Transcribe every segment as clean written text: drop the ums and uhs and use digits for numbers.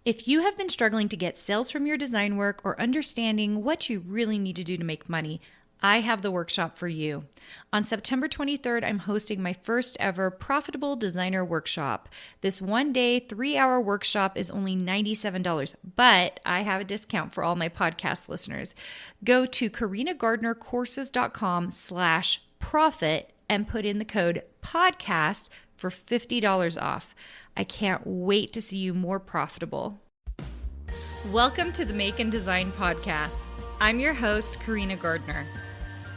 If you have been struggling to get sales from your design work or understanding what you really need to do to make money, I have the workshop for you. On September 23rd, I'm hosting my first ever Profitable Designer Workshop. This 1-day, 3-hour workshop is only $97, but I have a discount for all my podcast listeners. Go to carinagardnercourses.com/profit and put in the code podcast for $50 off. I can't wait to see you more profitable. Welcome to the Make and Design Podcast. I'm your host, Carina Gardner.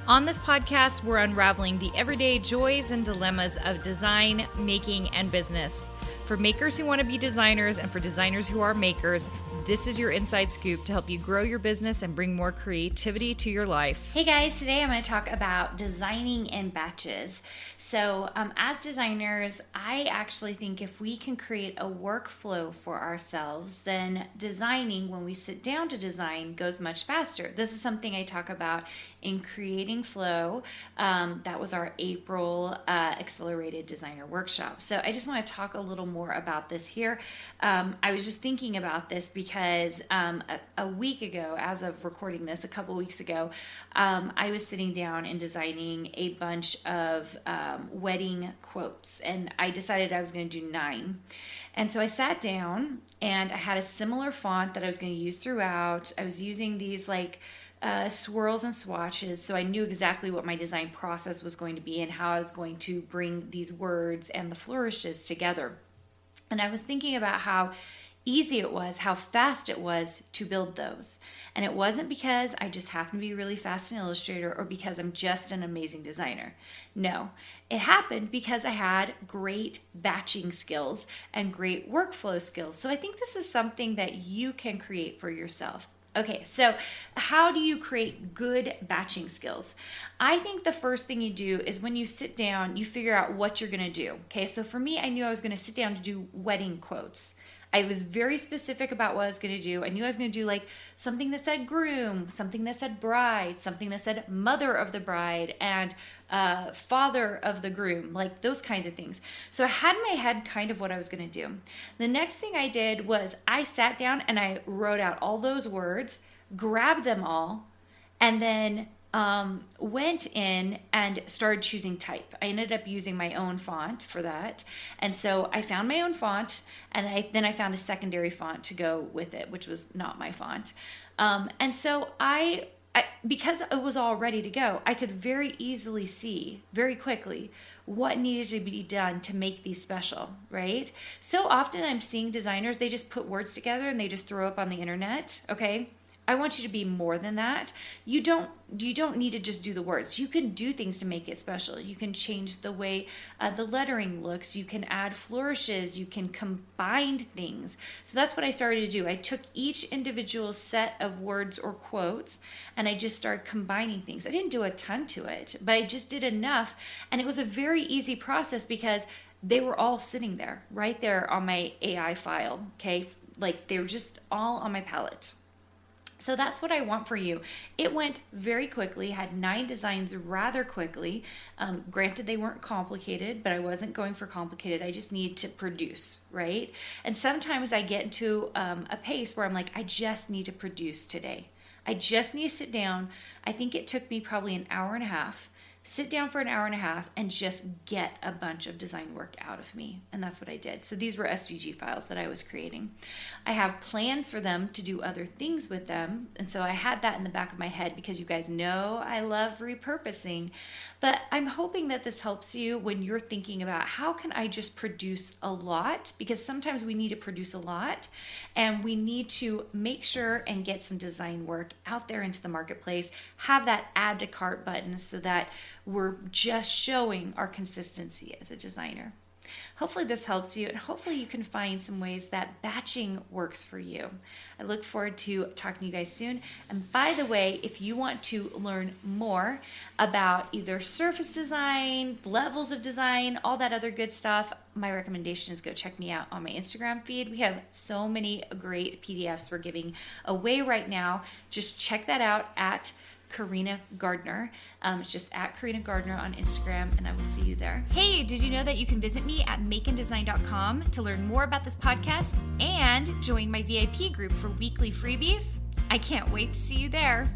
On this podcast, we're unraveling the everyday joys and dilemmas of design, making, and business. For makers who want to be designers and for designers who are makers, this is your inside scoop to help you grow your business and bring more creativity to your life. Hey guys, today I'm going to talk about designing in batches. So as designers, I actually think if we can create a workflow for ourselves, then designing, when we sit down to design, goes much faster. This is something I talk about in Creating Flow. That was our April Accelerated Designer Workshop. So I just want to talk a little more about this here. I was just thinking about this because a week ago, as of recording this, a couple weeks ago, I was sitting down and designing a bunch of wedding quotes, and I decided I was going to do 9. And so I sat down and I had a similar font that I was going to use throughout. I was using these swirls and swatches, so I knew exactly what my design process was going to be and how I was going to bring these words and the flourishes together. And I was thinking about how easy it was, how fast it was to build those. And it wasn't because I just happen to be really fast in Illustrator or because I'm just an amazing designer. No, it happened because I had great batching skills and great workflow skills. So I think this is something that you can create for yourself. Okay, so how do you create good batching skills? I think the first thing you do is when you sit down, you figure out what you're gonna do. Okay, so for me, I knew I was gonna sit down to do wedding quotes. I was very specific about what I was going to do. I knew I was going to do something that said groom, something that said bride, something that said mother of the bride, and father of the groom, those kinds of things. So I had in my head kind of what I was going to do. The next thing I did was I sat down and I wrote out all those words, grabbed them all, and then went in and started choosing type. I ended up using my own font for that. And so I found my own font, and then I found a secondary font to go with it, which was not my font. And so I because it was all ready to go, I could very easily see very quickly what needed to be done to make these special, right? So often I'm seeing designers, they just put words together and they just throw up on the internet, okay? I want you to be more than that. You don't need to just do the words. You can do things to make it special. You can change the way the lettering looks. You can add flourishes. You can combine things. So that's what I started to do. I took each individual set of words or quotes and I just started combining things. I didn't do a ton to it, but I just did enough. And it was a very easy process because they were all sitting there, right there on my AI file, okay? They were just all on my palette. So that's what I want for you. It went very quickly, had 9 designs rather quickly. Granted, they weren't complicated, but I wasn't going for complicated. I just needed to produce, right? And sometimes I get into a pace where I'm like, I just need to produce today. I just need to sit down. I think it took me probably an hour and a half. Sit down for an hour and a half and just get a bunch of design work out of me. And that's what I did. So these were SVG files that I was creating. I have plans for them to do other things with them. And so I had that in the back of my head because you guys know I love repurposing. But I'm hoping that this helps you when you're thinking about how can I just produce a lot? Because sometimes we need to produce a lot and we need to make sure and get some design work out there into the marketplace, have that add to cart button so that we're just showing our consistency as a designer. Hopefully this helps you, and hopefully you can find some ways that batching works for you. I look forward to talking to you guys soon. And by the way, if you want to learn more about either surface design, levels of design, all that other good stuff, my recommendation is go check me out on my Instagram feed. We have so many great PDFs we're giving away right now. Just check that out at Carina Gardner. It's just at Carina Gardner on Instagram, and I will see you there. Hey, did you know that you can visit me at makeanddesign.com to learn more about this podcast and join my VIP group for weekly freebies? I can't wait to see you there.